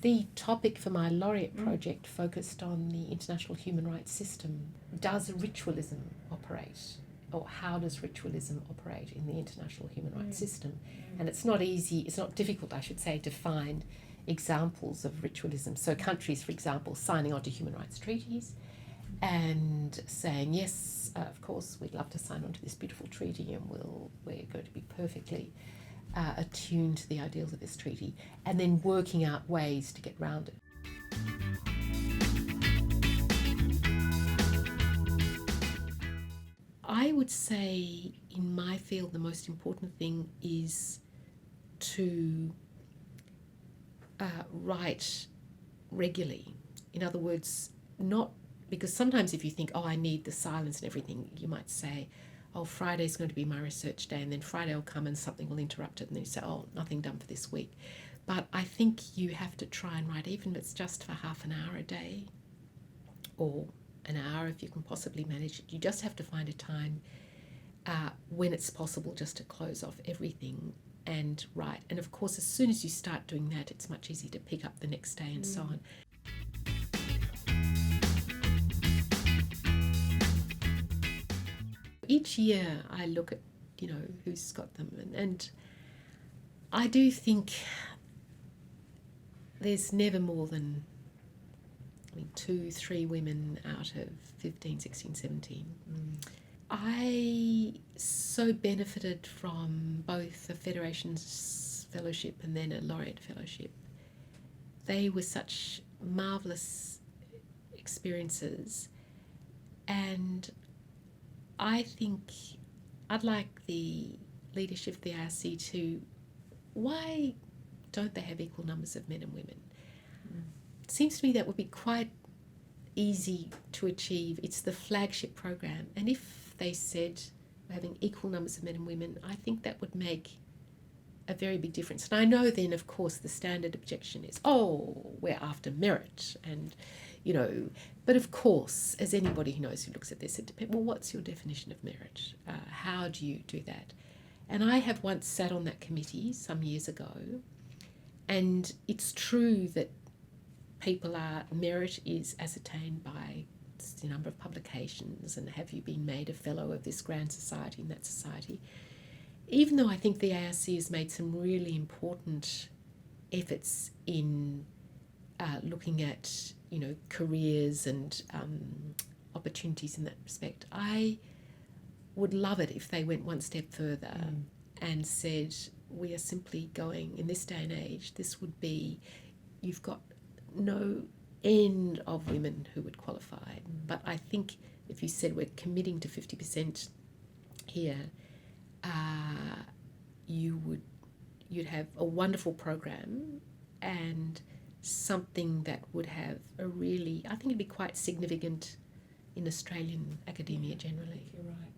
The topic for my laureate project focused on the international human rights system. Does ritualism operate? Or how does ritualism operate in the international human rights system? And it's not difficult, I should say, to find examples of ritualism. So countries, for example, signing on to human rights treaties and saying, yes, of course, we'd love to sign on to this beautiful treaty and we're going to be perfectly attuned to the ideals of this treaty, and then working out ways to get round it. I would say in my field the most important thing is to write regularly. In other words, not because sometimes if you think, I need the silence and everything, you might say, Friday's going to be my research day, and then Friday will come and something will interrupt it, and then you say, nothing done for this week. But I think you have to try and write, even if it's just for half an hour a day, or an hour if you can possibly manage it. You just have to find a time when it's possible just to close off everything and write. And of course, as soon as you start doing that, it's much easier to pick up the next day and so on. Each year I look at, who's got them, and I do think there's never more than 2-3 women out of 15, 16, 17. I so benefited from both the Federation's fellowship and then a Laureate Fellowship. They were such marvellous experiences, and I think I'd like the leadership of the ARC to, why don't they have equal numbers of men and women? It seems to me that would be quite easy to achieve. It's the flagship program, and if they said we're having equal numbers of men and women, I think that would make a very big difference. And I know then, of course, the standard objection is, we're after merit, and but of course, as anybody who knows who looks at this, it depends, what's your definition of merit? How do you do that? And I have once sat on that committee some years ago, and it's true that merit is ascertained by the number of publications and have you been made a fellow of this grand society and that society. Even though I think the ARC has made some really important efforts in looking at, careers and opportunities in that respect, I would love it if they went one step further and said, we are simply going, in this day and age, this would be, you've got no end of women who would qualify. But I think if you said we're committing to 50% here, you'd have a wonderful program and something that would have I think it'd be quite significant in Australian academia generally. You're right.